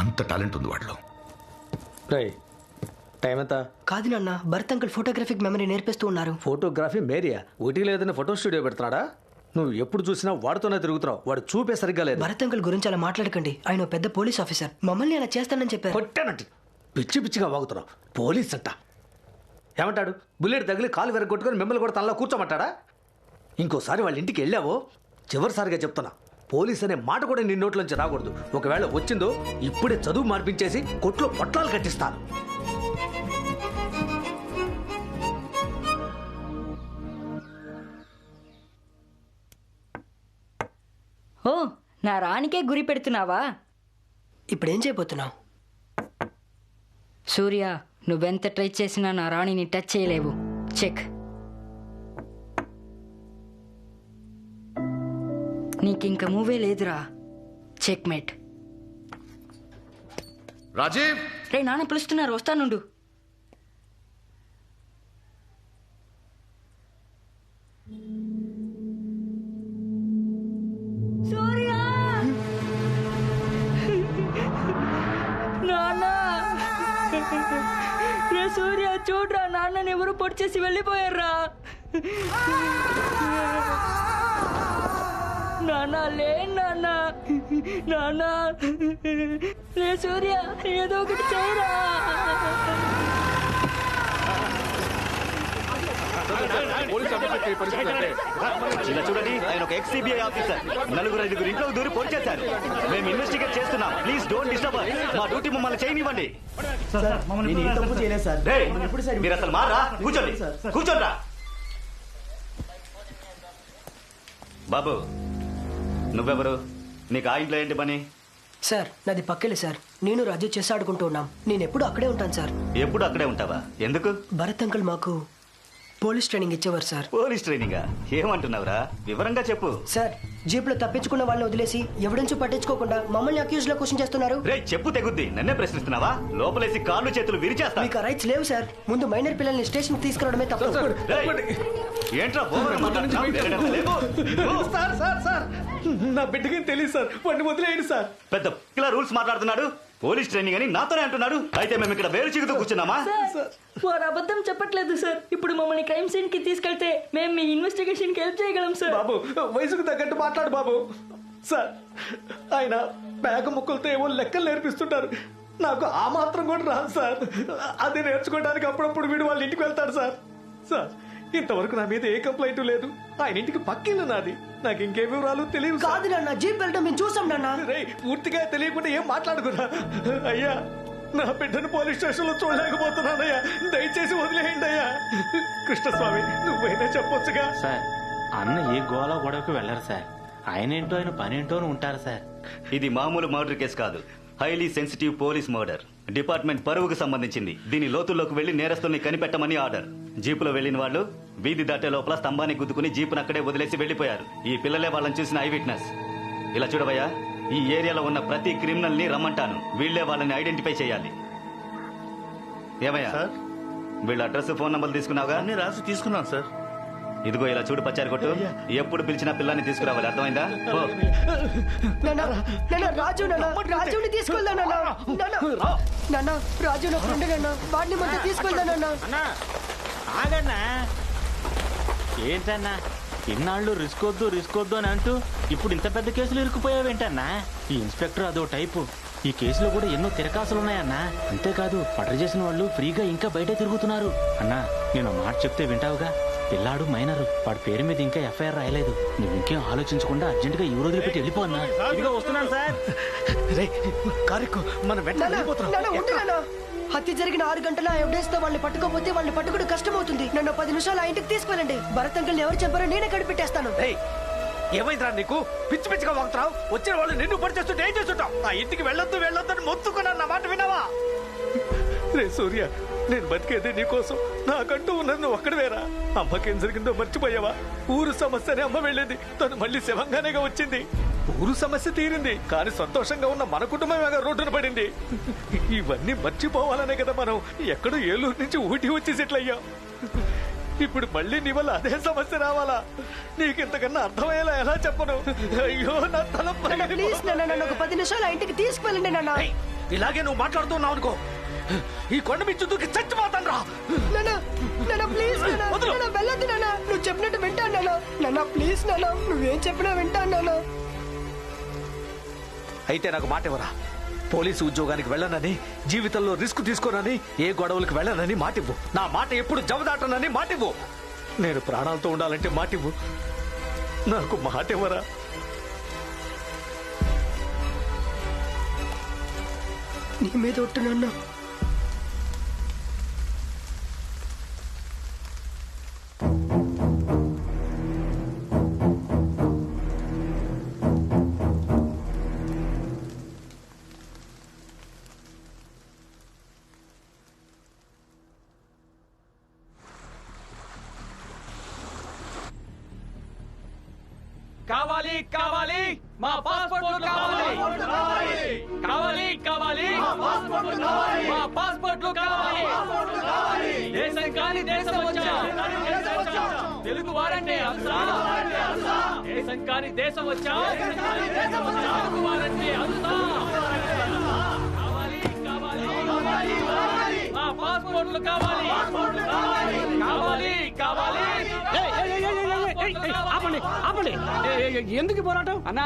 అంత టాలెంట్ ఉంది వాడిలో. టైం ఎంత? కాదు నాన్న, భరత్ అంకుల్ ఫోటోగ్రాఫిక్ మెమరీ నేర్పిస్తూ ఉన్నారు. Photography Maria? ఒకటి లేదని ఫోటో స్టూడియో పెడుతున్నాడా? నువ్వు ఎప్పుడు చూసినా వాడితోనే తిరుగుతున్నావు. వాడు చూపే సరిగ్గా లేదు. భరత్ అంకుల్ గురించి అలా మాట్లాడకండి. ఆయన పెద్ద పోలీస్ ఆఫీసర్. మమ్మల్ని అలా చేస్తానని చెప్పారు. కొట్టానంటే పిచ్చి పిచ్చిగా వాగుతున్నావు. పోలీస్ అంట ఏమంటాడు? బుల్లెట్ తగిలి కాలు వెరగొట్టుకొని మిమ్మల్ని కూడా తనలో కూర్చోమంటాడా? ఇంకోసారి వాళ్ళ ఇంటికి వెళ్ళావో చివరిసారిగా చెప్తున్నా, పోలీస్ అనే మాట కూడా నీ నోట్లోంచి రాకూడదు. ఒకవేళ వచ్చిందో ఇప్పుడే చదువు మార్పించేసి కొట్లో పొట్లాలు కట్టిస్తాను. ఓ, నా రానికే గురి పెడుతున్నావా? ఇప్పుడేం చేయబోతున్నావు? సూర్య, నువ్వెంత ట్రై చేసినా నా రాణిని టచ్ చేయలేవు. చెక్. నీకింక మూవే లేదురా. Check mate. రాజీవ్, రే నాన్న పిలుస్తున్నారు, వస్తానుండు. సూర్య! నాన్న! రే సూర్య, చూడరా, నాన్నని ఎవరు పొడి చేసి వెళ్ళిపోయారా? నాన్న లే నాన్న. నాన్న, రే సూర్య, ఏదో ఒకటి చేయరా. ఇలా చూడండి, ఆయన ఒక ఎక్స్-సిబిఐ ఆఫీసర్. 4-5 ఇంట్లోకి దూరి పొడి చేశారు. మేము ఇన్వెస్టిగేట్ చేస్తున్నాం. Please don't disturb. మా డ్యూటీ మమ్మల్ని చేయనివ్వండి. మీరు అసలు మారా? కూర్చోండి, కూర్చోండి. బాబు, నువ్వెవరు? నీకు ఆ ఇంట్లో ఏంటి పని? సార్, నాది పక్కెళ్ళి సార్. నేను రాజు చేసి ఆడుకుంటూ ఉన్నాం. నేను ఎప్పుడు అక్కడే ఉంటాను సార్. ఎప్పుడు అక్కడే ఉంటావా? ఎందుకు? భరత్ అంకుల్ మాకు పోలీస్ ట్రైనింగ్ ఇచ్చేవారు సార్. పోలీస్ ట్రైనింగా? ఏమంటున్నావురా? వివరంగా చెప్పు. సార్, జీప్ లో తప్పించుకున్న వాళ్ళని వదిలేసి ఎవిడెన్స్ పట్టించుకోకుండా మమ్మల్ని అక్యూజ్ లో క్వశ్చన్ చేస్తున్నారు. రే, చెప్పు తెగుద్ది. నన్నే ప్రశ్నిస్తున్నావా? లోపలేసి కాళ్ళు చేతులు విరిచేస్తా. మీకు రైట్స్ లేవు సార్. ముందు మైనర్ పిల్లల్ని స్టేషన్ తీసుకురావడమే తప్పు. ఏంట్రా నా బిడ్డకి తెలియదు సార్. వాడిని వదిలేయండి సార్. పెద్ద ఇలా రూల్స్ మాట్లాడుతున్నాడు. పోలీస్ ట్రైనింగ్ అని నాతోనే అంటున్నాడు. అయితే మేము ఇక్కడ వేరు చిగుతూ కూర్చున్నామా? వారు అబద్ధం చెప్పట్లేదు సార్. ఇప్పుడు మమ్మల్ని క్రైమ్ సీన్ కి తీసుకెళ్తే మేము మీ ఇన్వెస్టిగేషన్ కి హెల్ప్ చేయగలం సార్. బాబు, వయసుకు తగ్గట్టు మాట్లాడు బాబు. సార్, ఆయన పేక ముక్కలతో ఏవో లెక్కలు నేర్పిస్తుంటారు. నాకు ఆ మాత్రం కూడా రాదు సార్. అది నేర్చుకోవడానికి అప్పుడప్పుడు వీడు వాళ్ళ ఇంటికి వెళ్తాడు సార్. సార్, ఇంతవరకు నా మీద ఏ కంప్లైంట్ లేదు. ఆయన ఇంటికి పక్కిల్లు నాది. నాకు ఇంకే వివరాలు తెలియదు. కాదు నాన్న, జీప్ వెళ్ళడం మేము చూసాం నాన్న. పూర్తిగా తెలియకుండా ఏం మాట్లాడుకున్నా. అయ్యా, నా బిడ్డను పోలీస్ స్టేషన్ లో చూడలేకపోతున్నానయ్యా. దయచేసి వదిలేయండి అయ్యా. కృష్ణస్వామి, నువ్వైనా చెప్పొచ్చుగా. సార్, అన్న ఏ గోళ గొడవకు వెళ్ళరు సార్. ఆయన ఏంటో ఆయన పని ఏంటో ఉంటారు సార్. ఇది మామూలు మర్డర్ కేసు కాదు. Highly sensitive police murder. Department పరువుకు సంబంధించింది. దీని లోతుల్లోకి వెళ్లి నేరస్తుల్ని కనిపెట్టమని ఆర్డర్. జీపులో వెళ్లిన వాళ్ళు వీధి దాటే లోపల స్తంభాన్ని గుద్దుకుని జీపును అక్కడే వదిలేసి వెళ్లిపోయారు. ఈ పిల్లలే వాళ్ళని చూసిన ఐ విట్నెస్. ఇలా చూడవయ్యా, ఈ ఏరియాలో ఉన్న ప్రతి క్రిమినల్ ని రమ్మంటాను. వీళ్లే వాళ్ళని ఐడెంటిఫై చేయాలి. ఏమయ్యా, వీళ్ళ అడ్రస్, ఫోన్ నంబర్లు తీసుకున్నావుగా? అన్ని రాసి తీసుకున్నాను సార్. ఇదిగో ఇలా చూడు పచ్చారి కొట్టు. ఎప్పుడు పిలిచినా పిల్లాన్ని తీసుకురావాలి, అర్థమైందా? రాజుని తీసుకెళ్దా నాన్న? రాజు నా ఫ్రెండ్ నాన్న. వాడిని మధ్య తీసుకెళ్దా నాన్న? ఆగన్నా. ఏంటన్నా, ఇన్నాళ్ళు రిస్క్ వద్దు అని అంటూ ఇప్పుడు ఇంత పెద్ద కేసులు ఇరుక్కుపోయావేంటన్నా? ఈ ఇన్స్పెక్టర్ అదో టైపు. ఈ కేసులో కూడా ఎన్నో తిరకాసులున్నాయన్నా. అంతేకాదు, మర్డర్ చేసిన వాళ్ళు ఫ్రీగా ఇంకా బయటే తిరుగుతున్నారు. అన్నా, నేను మాట చెప్తే వింటావుగా? పిల్లాడు మైనరు. వాడి పేరు మీద ఇంకా ఎఫ్ఐఆర్ రాయలేదు. నువ్వు ఇంకేం ఆలోచించకుండా అర్జెంట్ గా ఈ రోజులు పెట్టి వెళ్ళిపో అన్నా. ఇదిగో వస్తున్నాను సార్. హత్య జరిగిన 6 గంటల ఎవిడెన్స్ తో వాళ్ళని పట్టుకోపోతే వాళ్ళని పట్టుకోవడం కష్టమవుతుంది. నన్ను 10 నిమిషాలు ఆ ఇంటికి తీసుకెళ్ళండి. భరత్ అంకుల్ని ఎవరు చెప్పారో నేనే కనిపెట్టేస్తాను. ఏమైందిరా నీకు? పిచ్చి పిచ్చిగా వాగుతున్నావు. వచ్చిన వాళ్ళు నిన్ను పడి చేస్తుంటే ఏం చేస్తుంటావు? ఆ ఇంటికి వెళ్ళొద్దు అని మొత్తుకున్నాను. నా మాట విన్నావా? రే సూర్య, నేను బతికేది నీకోసం. నాకంటూ ఉన్నది నువ్వు ఒక్కడవేరా. అమ్మకేం జరిగిందో మర్చిపోయావా? ఊరు సమస్యనే అమ్మ వెళ్ళింది. తను మళ్ళీ శవంగానేగా వచ్చింది. ఊరు సమస్య తీరింది, కానీ సంతోషంగా ఉన్న మన కుటుంబం రోడ్డున పడింది. ఇవన్నీ మర్చిపోవాలనే కదా మనం ఎక్కడో ఏలూరు నుంచి ఊటీ వచ్చి సెటిల్ అయ్యాం. ఇప్పుడు మళ్ళీ నీ వల్ల అదే సమస్య రావాలా? నీకు ఇంతకన్నా అర్థమయ్యేలా ఎలా చెప్పను? అయ్యో, నా తల. ప్లీజ్ నన్ను ఒక 10 నిమిషాలు ఆ ఇంటికి తీసుకువెళ్ళండి నాన్న. ఇలాగే నువ్వు మాట్లాడుతున్నావు అనుకో, ఈ కొండ మీద చుట్టూకి చచ్చిపోతాను రా. నాన్న ప్లీజ్ నాన్న వెళ్ళొద్దు నాన్న, నువ్వు చెప్పినట్టు వింటాను నాన్న. నాన్న ప్లీజ్ నాన్న, నువ్వేం చెప్పినా వింటాను నాన్న. అయితే నాకు మాట ఇవ్వరా. పోలీసు ఉద్యోగానికి వెళ్ళనని, జీవితంలో రిస్క్ తీసుకోనని, ఏ గొడవలకు వెళ్ళనని మాటివ్వు. నా మాట ఎప్పుడు జవదాటనని మాటివ్వు. నేను ప్రాణాలతో ఉండాలంటే మాటివ్వు. నాకు మాట ఇవ్వరా. నీ మీద ఒట్టు నాన్న. కావాలి కావాలి మా పాస్పోర్ట్లు కావాలి కావాలి కావాలి మా పాస్పోర్ట్లు కావాలి దేశం కాని దేశం వచ్చా తెలుగు వారంటే దేశం కాని దేశం వచ్చా తెలుగు వారంటే కావాలి కావాలి మా పాస్పోర్ట్లు కావాలి కావాలి కావాలి ఆపండి ఎందుకు పోరాటం అన్నా?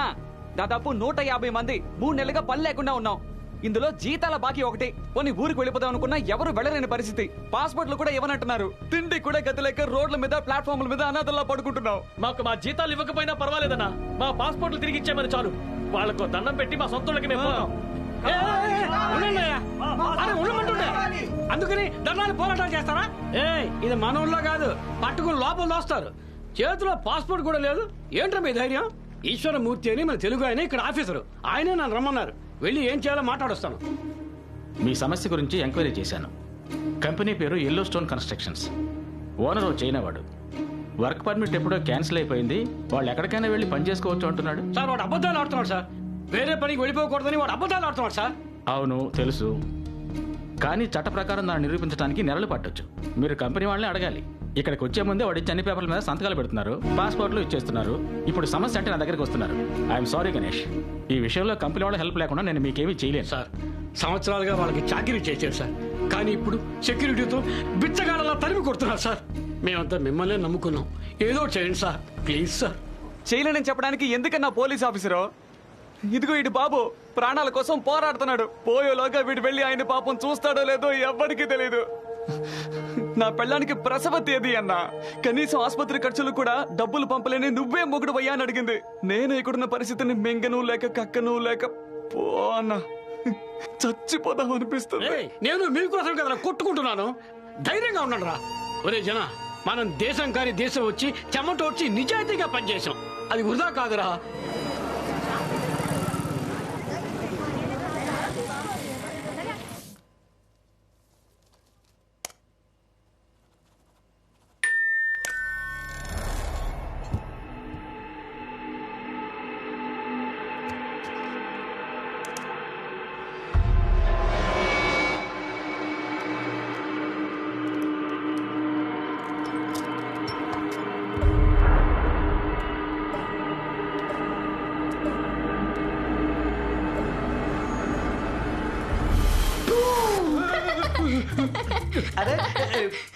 దాదాపు 150 మంది 3 నెలలుగా పని లేకుండా ఉన్నాం. ఇందులో జీతాల బాకీ ఒకటి. కొన్ని ఊరికి వెళ్ళిపోదాం అనుకున్నా ఎవరు వెళ్ళలేని పరిస్థితి. పాస్పోర్ట్లు కూడా ఇవ్వనంటున్నారు. తిండి కూడా గతి లేక రోడ్ల మీద ప్లాట్ఫామ్ల మీద అనాథల్లా పడుకుంటున్నాం. మాకు మా జీతాలు ఇవ్వకపోయినా పర్వాలేదన్నా, మా పాస్పోర్ట్లు తిరిగి ఇచ్చామని చాలు. వాళ్ళకు దండం పెట్టి మా సొంతలకి మేము పోతాం. ఉండమంటుండే అందుకని దండాలు పోరాటాలు చేస్తారా? ఇది మన ఊళ్ళో కాదు, పట్టుకుని లోపల దోస్తారు. చేతిలో పాస్పోర్ట్ కూడా లేదు. ఏంట్రా మీ ధైర్యం? ఈశ్వరమూర్తి అని మన తెలుగు ఆయన ఇక్కడ ఆఫీసరు, ఆయనే నన్ను రమ్మన్నారు. వెళ్ళి ఏం చేయాలో మాట్లాడొస్తాను. మీ సమస్య గురించి ఎంక్వైరీ చేశాను. కంపెనీ పేరు yellow stone constructions. Owner China వాడు. వర్క్ పర్మిట్ ఎప్పుడో క్యాన్సిల్ అయిపోయింది. వాళ్ళు ఎక్కడికైనా వెళ్ళి పని చేసుకోవచ్చు అంటున్నాడు. సార్ వాడు అబద్ధాలు ఆడుతున్నాడు సార్. వేరే పనికి వెళ్ళిపోకూడదని వాడు అబద్ధాలు ఆడుతున్నాడు సార్. అవును తెలుసు, కానీ చట్ట ప్రకారం దాన్ని నిరూపించడానికి నెలలు పట్టొచ్చు. మీరు కంపెనీ వాళ్ళని అడగాలి. ఇక్కడికి వచ్చే ముందే వాడి అన్ని పేపర్ల మీద సంతకాలు పెడుతున్నారు, పాస్పోర్ట్లు ఇచ్చేస్తున్నారు. ఇప్పుడు సమస్య అంటే నా దగ్గరికి వస్తున్నారు. ఐఎమ్ సారీ గణేష్, ఈ విషయంలో కంపెనీ వాళ్ళ హెల్ప్ లేకుండా నేను మీకేమీ చేయలేను. సార్ సంవత్సరాలుగా వాళ్ళకి చాకరీ చేశారు సార్, కానీ ఇప్పుడు సెక్యూరిటీతో బిచ్చగాళ్ళలా తరిమి కొడుతున్నారు సార్. మేమంతా మిమ్మల్ని నమ్ముకున్నాం, ఏదో చేయండి సార్ ప్లీజ్ సార్. చేయలేనని చెప్పడానికి ఎందుకన్నా పోలీస్ ఆఫీసరు? ఇదిగో ఇటు బాబు ప్రాణాల కోసం పోరాడుతున్నాడు. పోయేలోగా వీడు వెళ్ళి ఆయన పాపం చూస్తాడో లేదో ఎవ్వడికి తెలీదు. నా పెళ్ళానికి ప్రసవ తేదీ అన్నా, కనీసం ఆసుపత్రి ఖర్చులు కూడా డబ్బులు పంపలేని నువ్వే మొగుడు అయ్యా అని అడిగింది. నేను ఇక్కడున్న పరిస్థితిని మెంగను లేక కక్కను లేక పో అన్నా, చచ్చిపోదాం అనిపిస్తుంది. నేను మీకోసం కదా కొట్టుకుంటున్నాను, ధైర్యంగా ఉన్నాను రా. ఒరే జన, మనం దేశం కాని దేశం వచ్చి చెమట వచ్చి నిజాయితీగా పనిచేసాం, అది వృధా కాదురా. అదే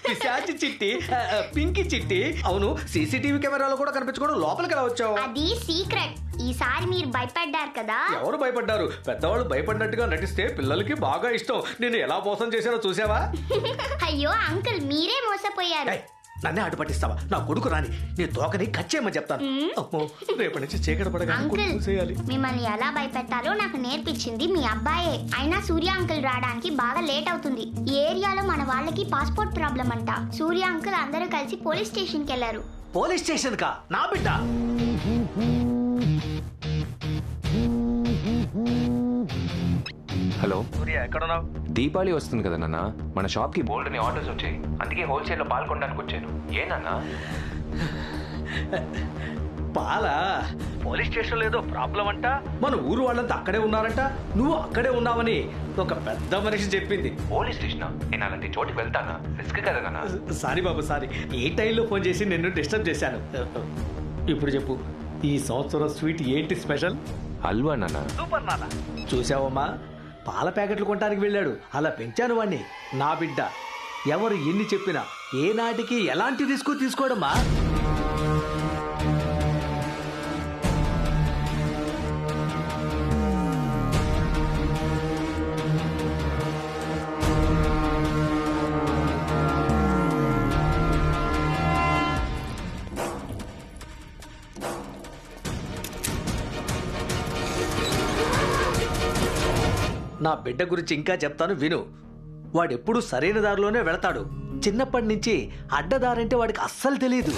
పిశాచి చిట్టి, పింకి చిట్టి. అవును, సీసీటీవీ కెమెరాలో కూడా కనిపించుకోవడం లోపలికి ఎలా వచ్చావు? అది సీక్రెట్. ఈసారి మీరు భయపడ్డారు కదా. ఎవరు భయపడ్డారు? పెద్దవాళ్ళు భయపడినట్టుగా నటిస్తే పిల్లలకి బాగా ఇష్టం. నేను ఎలా మోసం చేశానో చూసావా? అయ్యో అంకుల్, మీరే మోసపోయారు. నన్నే అడ్డు పట్టిస్తావా? నా కొడుకు రాని నీ తోకని కచ్చేయమని చెప్తాను. అమ్మో, రేపటి నుంచి చీకటి పడగానే అంకుల్, కొడుకు చేయాలి. మిమ్మల్ని ఎలా భయపెట్టాలో నాకు నేర్పించింది మీ అబ్బాయే. అయినా సూర్య అంకుల్ రావడానికి బాగా లేట్ అవుతుంది. ఈ ఏరియాలో మన వాళ్ళకి పాస్పోర్ట్ ప్రాబ్లం అంట. సూర్య అంకుల్ అందరూ కలిసి పోలీస్ స్టేషన్ కి వెళ్లారు. పోలీస్ స్టేషన్ కా? నా బిడ్డ హలో సూర్య, ఎక్కడున్నావు? దీపావళి వస్తుంది కదా నాన్న, మన షాప్ కి బోల్డ్ అని ఆర్డర్స్ వచ్చాయి. అందుకే హోల్సేల్ లో పాల్గొనడానికి వచ్చాను. ఏనన్నా? పాలా? పోలీస్ స్టేషన్ ఏదో ప్రాబ్లం అంట. మన ఊరు వాళ్ళంతా అక్కడే ఉన్నారంట. నువ్వు అక్కడే ఉన్నావని ఒక పెద్ద మనిషి చెప్పింది. Police station? నేను అలాంటి చోటుకి వెళ్తానా? రిస్క్ కదా నాన్న. సారీ బాబు, సారీ. ఏ టైంలో ఫోన్ చేసి నిన్ను డిస్టర్బ్ చేశాను. ఇప్పుడు చెప్పు, ఈ సంవత్సరం స్వీట్ ఏంటి స్పెషల్? హల్వా నాన్న. సూపర్ నాన్న. చూసావమ్మా, పాల ప్యాకెట్లు కొనడానికి వెళ్ళాడు. అలా పెంచాను వాణ్ణి. నా బిడ్డ. ఎవరు ఎన్ని చెప్పినా ఏ నాటికి ఎలాంటి రిస్క్ తీసుకోవడమ్మా. నా బిడ్డ గురించి ఇంకా చెప్తాను విను. వాడెప్పుడు సరైన దారిలోనే వెళతాడు. చిన్నప్పటి నుంచి అడ్డదారంటే వాడికి అస్సలు తెలియదు.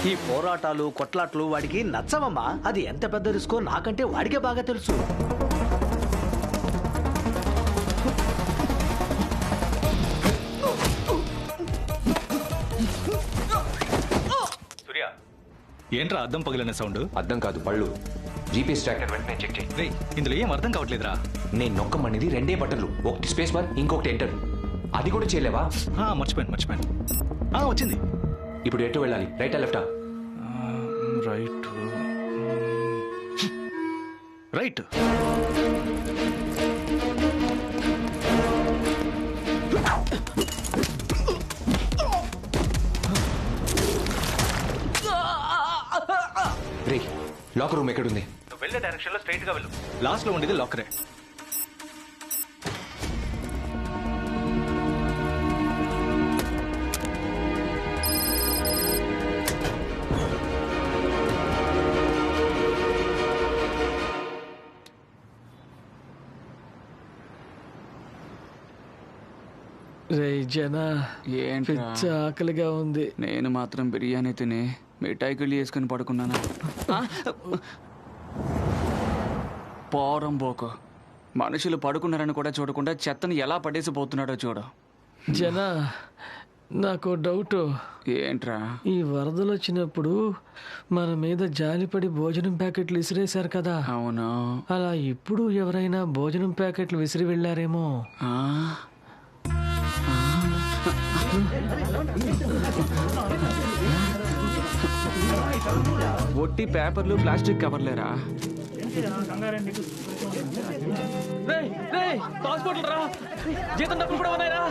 ఈ పోరాటాలు కొట్లాట్లు వాడికి నచ్చవమ్మా. అది ఎంత పెద్ద రిస్కో నాకంటే వాడికే బాగా తెలుసు. సూర్య, ఏంట్రా అద్దం పగిలిన సౌండ్? అర్థం కాదు పళ్ళు. జీపీఎస్ ట్రాకర్ వెంటనే చెక్ చేయి. రేయ్, ఇందులో ఏం అర్థం కావట్లేదురా. నేను నొక్కమనేది 2 బటన్లు, ఒకటి స్పేస్ బార్, ఇంకొకటి ఎంటర్. అది కూడా చేయలేవా? మర్చిపోయాను. వచ్చింది. ఇప్పుడు ఎటు వెళ్ళాలి? రైటా లెఫ్టా? రైట్. రే, లాకర్ రూమ్ ఎక్కడుంది? నువ్వు వెళ్ళే డైరెక్షన్ లో స్ట్రైట్ గా వెళ్ళు. లాస్ట్ లో ఉండేది లాకరే. రే జన, ఏంటి పిచ్చ ఆకలిగా ఉంది. నేను మాత్రం బిర్యానీ తిని మిఠాయికిళ్ళు వేసుకుని పడుకున్నానా? పోరంబోకు మనుషులు పడుకున్నారని కూడా చూడకుండా చెత్తను ఎలా పడేసిపోతున్నాడో చూడు. జన, నాకు డౌట్. ఏంట్రా? ఈ వరదలు వచ్చినప్పుడు మన మీద జాలిపడి భోజనం ప్యాకెట్లు విసిరేశారు కదా. అవును. అలా ఇప్పుడు ఎవరైనా భోజనం ప్యాకెట్లు విసిరి వెళ్ళారేమో. ఒట్టి పేపర్లు, ప్లాస్టిక్ కవర్లేరా? పాస్పోర్ట్లు రా, జీతం డబ్బులు కూడా ఉన్నాయిరా.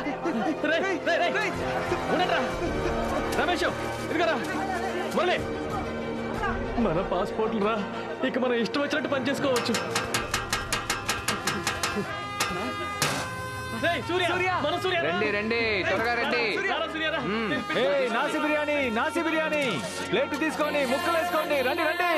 రమేష్, ఇదిగరా మళ్ళీ మన పాస్పోర్ట్లు రా. ఇక మనం ఇష్టం వచ్చినట్టు పని చేసుకోవచ్చు. రండి త్వరగా రండి. నాసి బిర్యానీ ప్లేట్ తీసుకొని ముక్కలు వేసుకోండి. రండి.